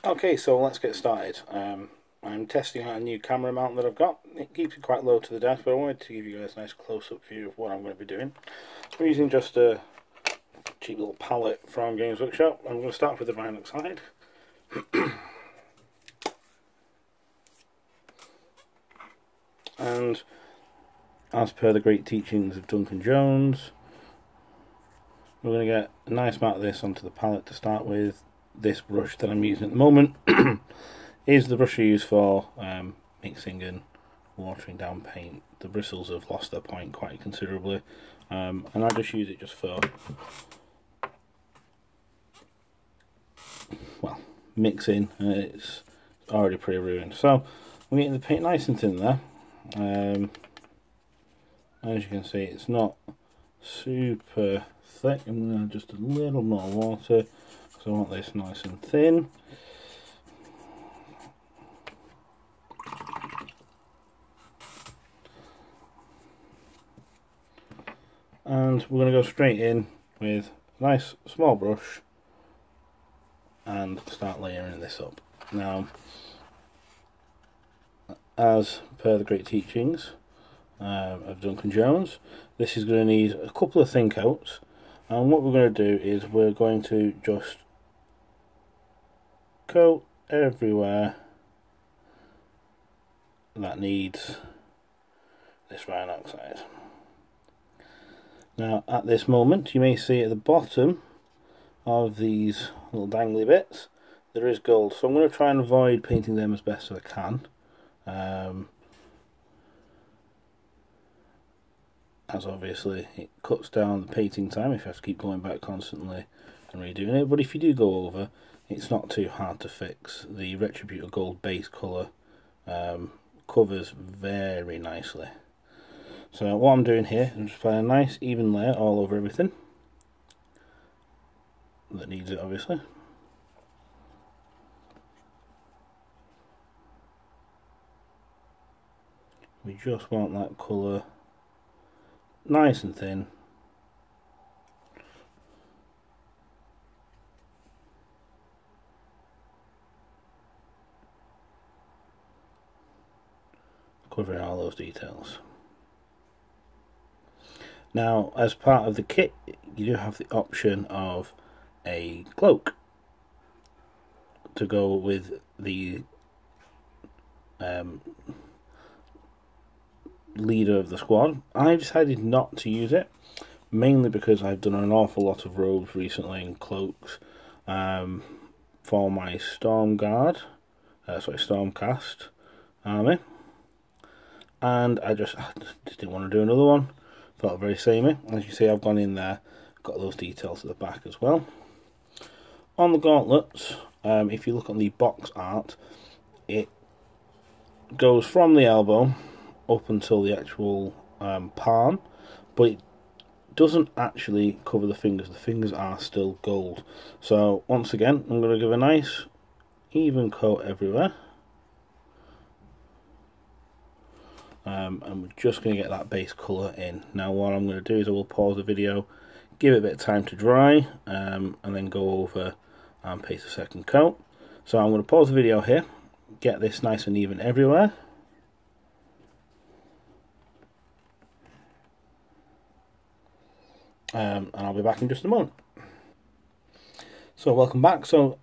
Okay, so let's get started. I'm testing out a new camera mount that I've got. It keeps it quite low to the desk, but I wanted to give you guys a nice close-up view of what I'm going to be doing. I'm using just a cheap little palette from Games Workshop. I'm going to start with the Rhinox side. And as per the great teachings of Duncan Jones, we're going to get a nice amount of this onto the palette to start with. This brush that I'm using at the moment is the brush I use for mixing and watering down paint. The bristles have lost their point quite considerably, and I just use it just for, well, mixing, and it's already pretty ruined. So I'm getting the paint nice and thin there. As you can see, it's not super thick. I'm going to just a little more water because I want this nice and thin. And we're going to go straight in with a nice small brush and start layering this up. Now, as per the great teachings of Duncan Jones, this is going to need a couple of thin coats, and what we're going to do is we're going to just coat everywhere that needs this Rhinox side. Now at this moment you may see at the bottom of these little dangly bits there is gold, so I'm going to try and avoid painting them as best as I can. As obviously it cuts down the painting time if you have to keep going back constantly and redoing it, but if you do go over, it's not too hard to fix. The Retributor Gold base colour covers very nicely. So what I'm doing here, I'm just applying a nice even layer all over everything that needs it, obviously. We just want that colour nice and thin. Covering all those details. Now, as part of the kit, you do have the option of a cloak to go with the leader of the squad. I decided not to use it, mainly because I've done an awful lot of robes recently and cloaks for my Stormcast army, and I just didn't want to do another one. Felt very samey. As you see, I've gone in there, got those details at the back as well. On the gauntlets, if you look on the box art, it goes from the elbow up until the actual palm, but it doesn't actually cover the fingers. The fingers are still gold. So once again, I'm going to give a nice even coat everywhere. And we're just going to get that base colour in. Now what I'm going to do is I will pause the video, give it a bit of time to dry, and then go over and paste a second coat. So I'm going to pause the video here, get this nice and even everywhere. And I'll be back in just a moment. So welcome back. So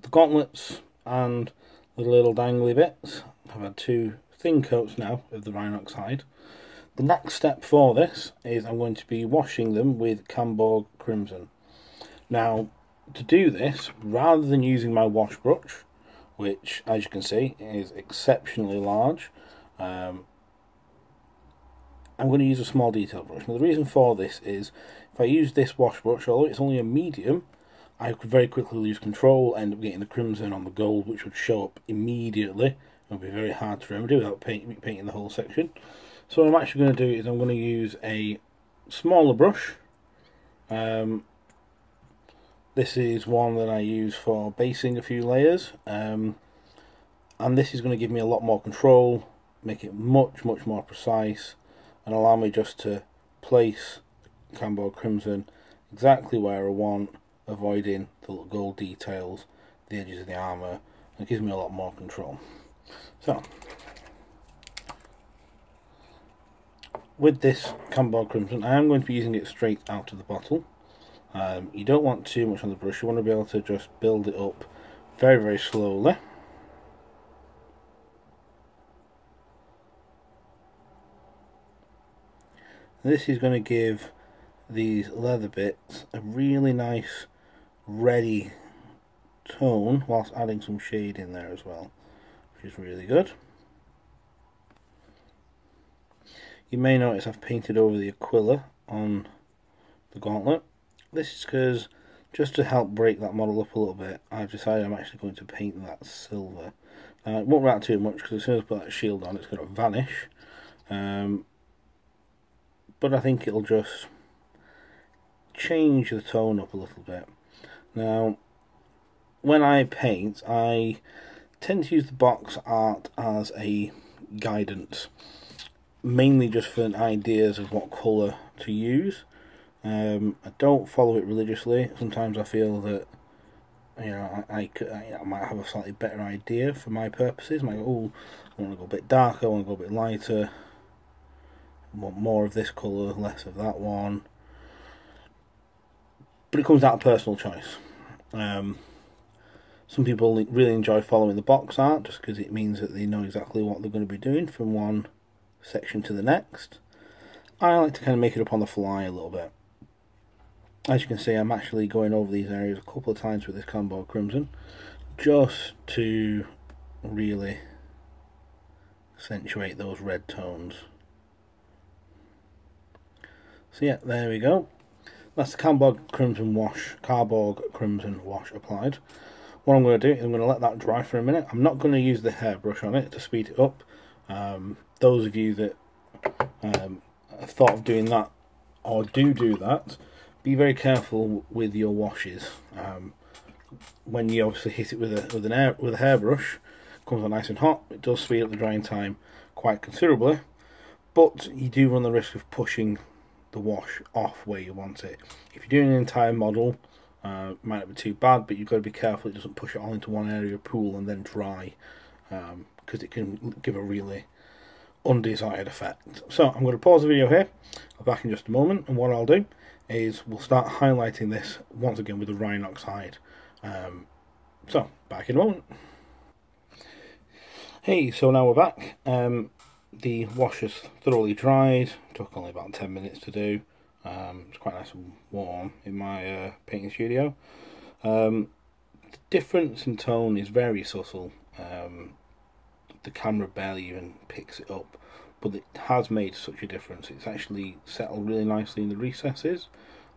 the gauntlets and the little dangly bits have had two thin coats now of the Rhinox hide. The next step for this is I'm going to be washing them with Camborg Crimson. Now to do this, rather than using my wash brush, which as you can see is exceptionally large, I'm going to use a small detail brush. Now the reason for this is if I use this wash brush, although it's only a medium, I could very quickly lose control, end up getting the crimson on the gold, which would show up immediately. It would be very hard to remedy without painting the whole section. So what I'm actually going to do is I'm going to use a smaller brush. This is one that I use for basing a few layers, and this is going to give me a lot more control, make it much more precise, and allow me just to place Camborg Crimson exactly where I want, avoiding the gold details, the edges of the armour, It gives me a lot more control. So, with this Cardboard Crimson, I am going to be using it straight out of the bottle. You don't want too much on the brush, you want to be able to just build it up very, very slowly. This is going to give these leather bits a really nice reddy tone whilst adding some shade in there as well, which is really good. You may notice I've painted over the Aquila on the gauntlet. This is because, just to help break that model up a little bit, I've decided I'm actually going to paint that silver. It won't react too much because as soon as I put that shield on it's going to vanish. But I think it'll just change the tone up a little bit. Now, when I paint, I tend to use the box art as a guidance, mainly just for ideas of what colour to use. I don't follow it religiously. Sometimes I feel that, you know, I might have a slightly better idea for my purposes. I might go, oh, I want to go a bit darker, I want to go a bit lighter, I want more of this colour, less of that one. But it comes down to personal choice. Some people really enjoy following the box art just because it means that they know exactly what they're going to be doing from one section to the next. I like to kind of make it up on the fly a little bit. As you can see, I'm actually going over these areas a couple of times with this Cardboard Crimson just to really accentuate those red tones. So yeah, there we go. That's the Cardboard Crimson wash applied. What I'm going to do is I'm going to let that dry for a minute. I'm not going to use the hairbrush on it to speed it up. Those of you that have thought of doing that or do that, be very careful with your washes. When you obviously hit it with a hairbrush, it comes out nice and hot. It does speed up the drying time quite considerably, but you do run the risk of pushing the wash off where you want it. If you're doing an entire model, it might not be too bad, but you've got to be careful it doesn't push it all into one area of pool and then dry, because it can give a really undesired effect. So I'm going to pause the video here. I'll be back in just a moment, and what I'll do is we'll start highlighting this once again with the Rhinox hide. So back in a moment. Hey, so now we're back. The wash is thoroughly dried. Took only about 10 minutes to do. It's quite nice and warm in my painting studio. The difference in tone is very subtle. The camera barely even picks it up, but it has made such a difference. It's actually settled really nicely in the recesses,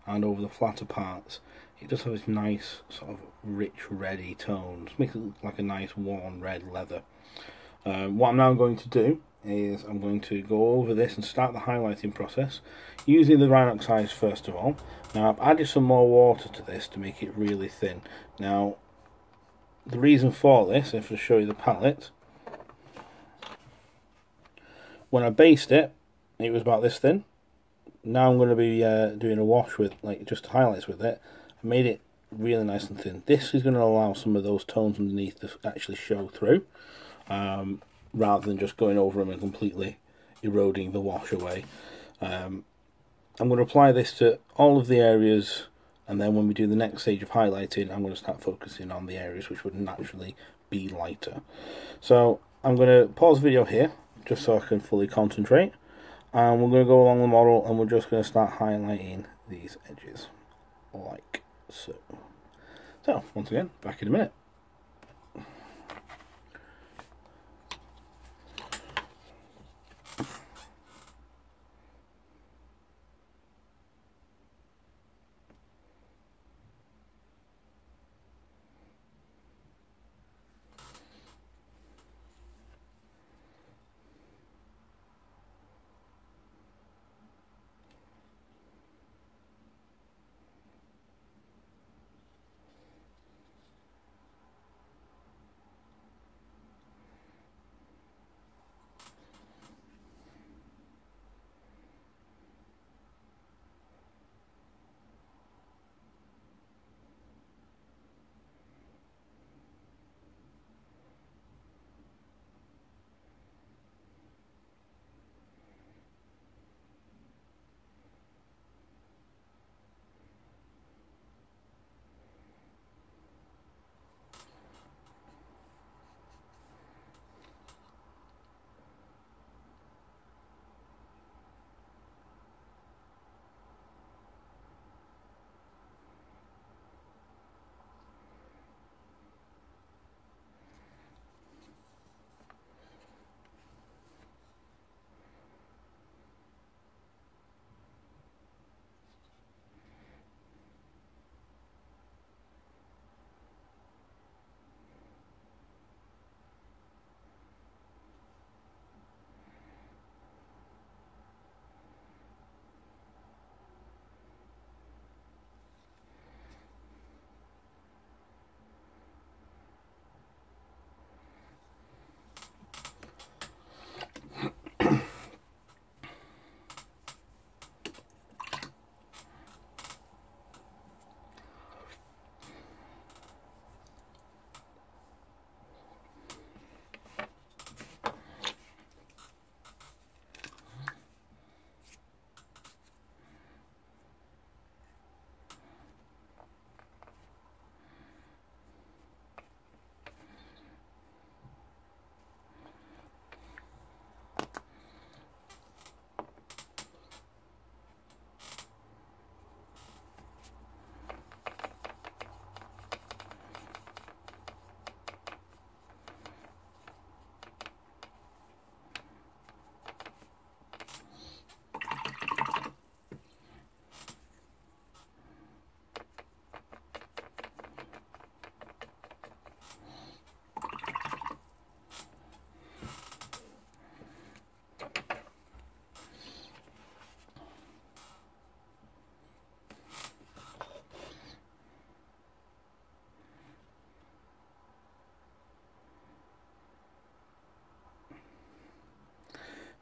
and over the flatter parts it does have this nice sort of rich reddy tones. Makes it look like a nice worn red leather. What I'm now going to do is I'm going to go over this and start the highlighting process using the Rhinox eyes first of all. Now I've added some more water to this to make it really thin. Now the reason for this, if I show you the palette, when I based it, it was about this thin. Now I'm going to be doing a wash with just highlights with it. I made it really nice and thin. This is going to allow some of those tones underneath to actually show through, rather than just going over them and completely eroding the wash away. I'm going to apply this to all of the areas, and then when we do the next stage of highlighting, I'm going to start focusing on the areas which would naturally be lighter. So I'm going to pause the video here just so I can fully concentrate, and we're going to go along the model and we're just going to start highlighting these edges like so. So once again, back in a minute.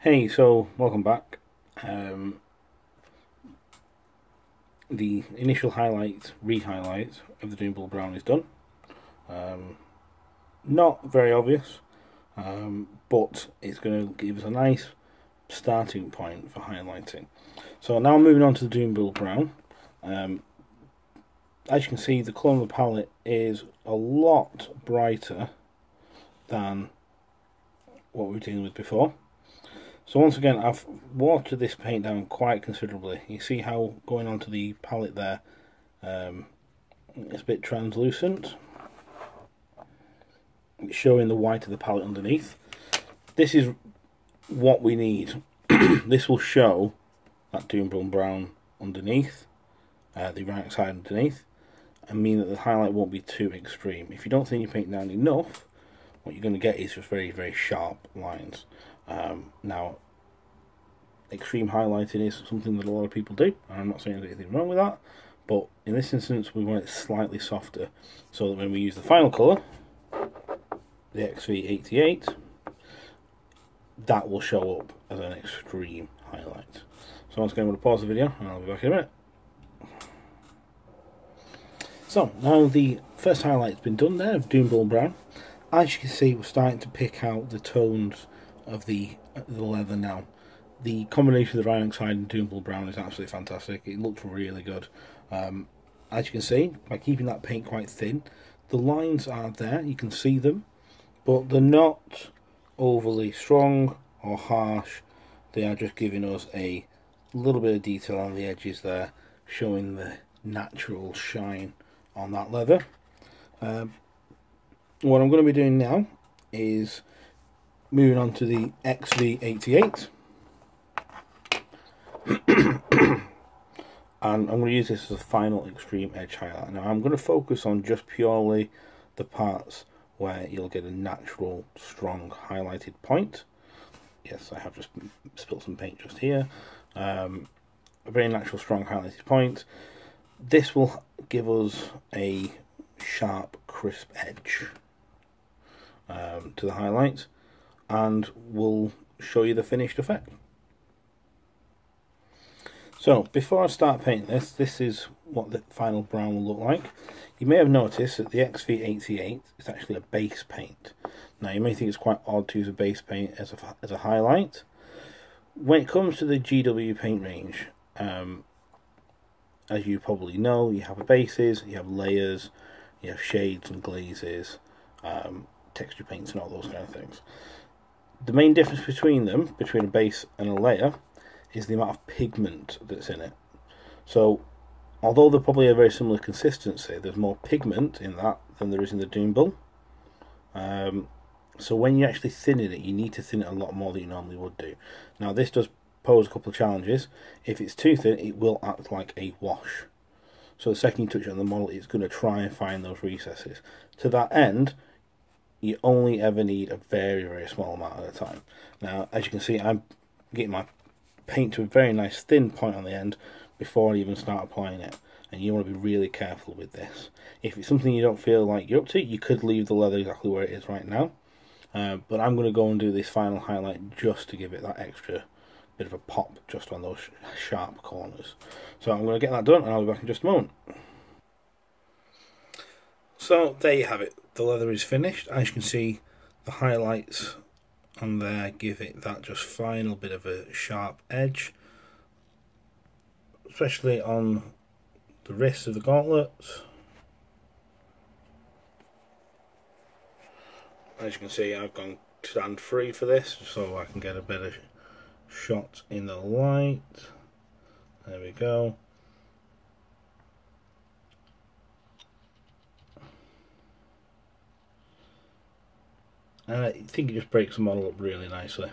Hey, so welcome back. The initial re-highlights of the Doom Bull Brown is done. Not very obvious, but it's going to give us a nice starting point for highlighting. So now moving on to the Doom Bull Brown. As you can see, the colour of the palette is a lot brighter than what we were dealing with before. So once again, I've watered this paint down quite considerably. You see how going onto the palette there, it's a bit translucent. It's showing the white of the palette underneath. This is what we need. This will show that Doom Bull Brown underneath, the right side underneath, and mean that the highlight won't be too extreme. If you don't think you paint down enough, what you're going to get is just very, very sharp lines. Now, extreme highlighting is something that a lot of people do, and I'm not saying there's anything wrong with that, but in this instance we want it slightly softer, so that when we use the final colour, the XV88, that will show up as an extreme highlight. So once again, I'm going to pause the video and I'll be back in a minute. So now the first highlight's been done there of Doom Bull Brown. As you can see, we're starting to pick out the tones of the leather now. The combination of the Rhine Oxide and Doom Bull Brown is absolutely fantastic. It looks really good. As you can see, by keeping that paint quite thin, the lines are there, you can see them, but they're not overly strong or harsh. They are just giving us a little bit of detail on the edges there, showing the natural shine on that leather. What I'm going to be doing now is moving on to the XV88. And I'm going to use this as a final extreme edge highlight. Now I'm going to focus on just purely the parts where you'll get a natural strong highlighted point. Yes, I have just spilled some paint just here. A very natural strong highlighted point. This will give us a sharp crisp edge to the highlight, and will show you the finished effect. So before I start painting this is what the final brown will look like. You may have noticed that the XV88 is actually a base paint. Now you may think it's quite odd to use a base paint as a highlight. When it comes to the GW paint range, as you probably know, you have bases, you have layers, you have shades and glazes, texture paints and all those kind of things. The main difference between them, between a base and a layer, is the amount of pigment that's in it. So although they're probably a very similar consistency, there's more pigment in that than there is in the Doom Bull. So when you actually thinning it, you need to thin it a lot more than you normally would do. Now this does pose a couple of challenges. If it's too thin, it will act like a wash. So the second you touch it on the model, it's going to try and find those recesses. To that end, you only ever need a very, very small amount at a time. Now, as you can see, I'm getting my paint to a very nice thin point on the end before I even start applying it. And you want to be really careful with this. If it's something you don't feel like you're up to, you could leave the leather exactly where it is right now. But I'm going to go and do this final highlight just to give it that extra bit of a pop just on those sharp corners. So I'm going to get that done and I'll be back in just a moment. So there you have it. The leather is finished. As you can see, the highlights on there give it that just final bit of a sharp edge, especially on the wrists of the gauntlets. As you can see, I've gone stand free for this so I can get a better shot in the light. There we go. And I think it just breaks the model up really nicely.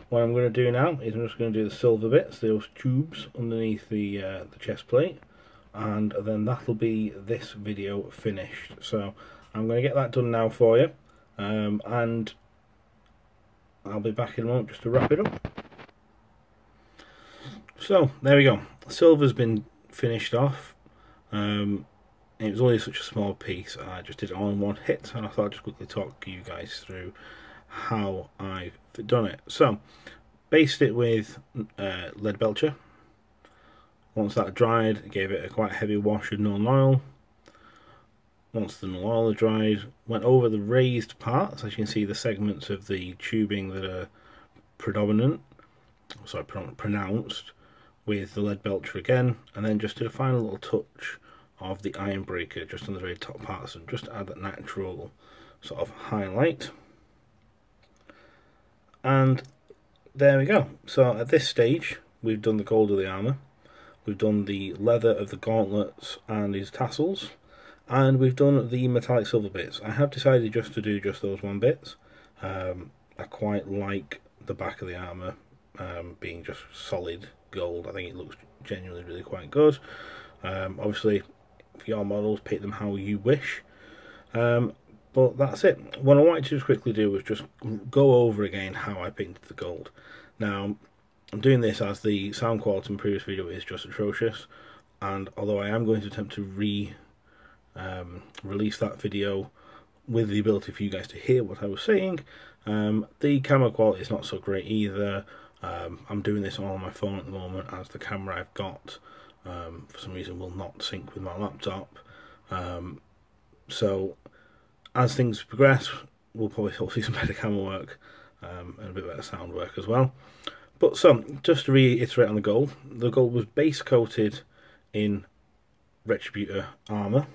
What I'm going to do now is I'm just going to do the silver bits, those tubes underneath the chest plate, and then that'll be this video finished. So I'm going to get that done now for you, and I'll be back in a moment just to wrap it up. So there we go, silver's been finished off. It was only such a small piece, I just did it all in one hit, and I thought I'd just quickly talk you guys through how I've done it. So based it with lead belcher. Once that dried, gave it a quite heavy wash of Nuln Oil. Once the Nuln Oil dried, went over the raised parts, as you can see the segments of the tubing that are pronounced, with the lead belcher again, and then just did a final little touch of the iron breaker just on the very top parts, and just to add that natural sort of highlight. And there we go. So at this stage, we've done the gold of the armour, we've done the leather of the gauntlets and his tassels, and we've done the metallic silver bits. I have decided just to do just those one bits. I quite like the back of the armour being just solid gold. I think it looks genuinely really quite good. Obviously, for your models, paint them how you wish. But that's it. What I wanted to just quickly do was just go over again how I painted the gold. Now, I'm doing this as the sound quality in the previous video is just atrocious, and although I am going to attempt to release that video with the ability for you guys to hear what I was saying, the camera quality is not so great either. I'm doing this all on my phone at the moment, as the camera I've got for some reason will not sync with my laptop. So as things progress, we'll probably see some better camera work and a bit better sound work as well. But so, just to reiterate on the gold was base coated in Retributor armour.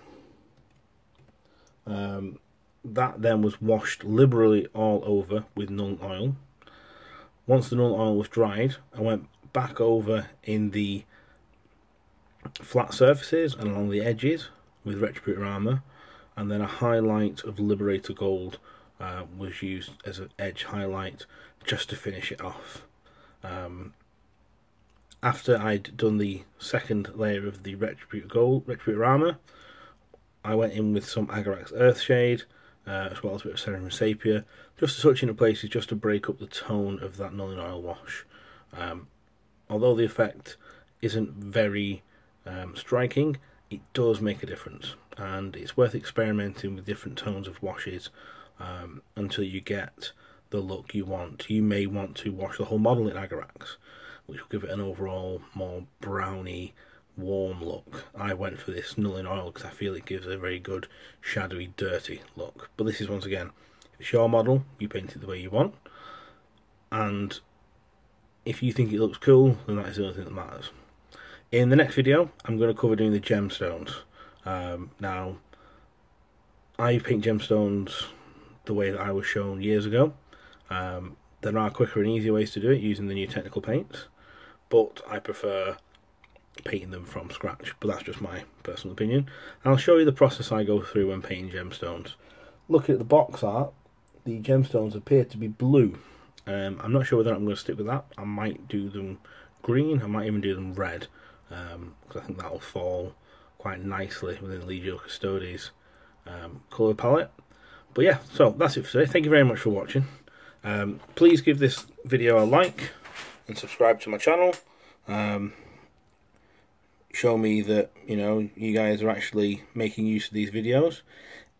That then was washed liberally all over with Nuln Oil. Once the Nuln Oil was dried, I went back over in the flat surfaces and along the edges with Retributor armour, and then a highlight of Liberator Gold was used as an edge highlight just to finish it off. After I'd done the second layer of the Retributor armour, I went in with some Agarax Earthshade, as well as a bit of Cerulean Sapphire, just to touch into places, just to break up the tone of that Nuln Oil wash. Although the effect isn't very striking, it does make a difference, and it's worth experimenting with different tones of washes until you get the look you want. You may want to wash the whole model in Agarax, which will give it an overall more browny, warm look. I went for this Nuln Oil because I feel it gives a very good shadowy, dirty look. But this is, once again, if it's your model, you paint it the way you want, and if you think it looks cool, then that is the only thing that matters. In the next video, I'm going to cover doing the gemstones. Now, I paint gemstones the way that I was shown years ago. There are quicker and easier ways to do it using the new technical paints, but I prefer painting them from scratch. But that's just my personal opinion. I'll show you the process I go through when painting gemstones. Looking at the box art, the gemstones appear to be blue. I'm not sure whether I'm going to stick with that. I might do them green, I might even do them red, because I think that'll fall quite nicely within the Adeptus Custodies colour palette. But yeah, so that's it for today. Thank you very much for watching. Please give this video a like and subscribe to my channel. Show me that, you know, you guys are actually making use of these videos.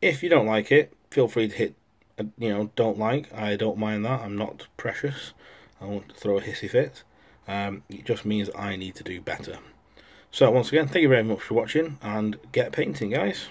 If you don't like it, feel free to hit, don't like. I don't mind that. I'm not precious. I won't throw a hissy fit. It just means I need to do better. So once again, thank you very much for watching, and get painting, guys.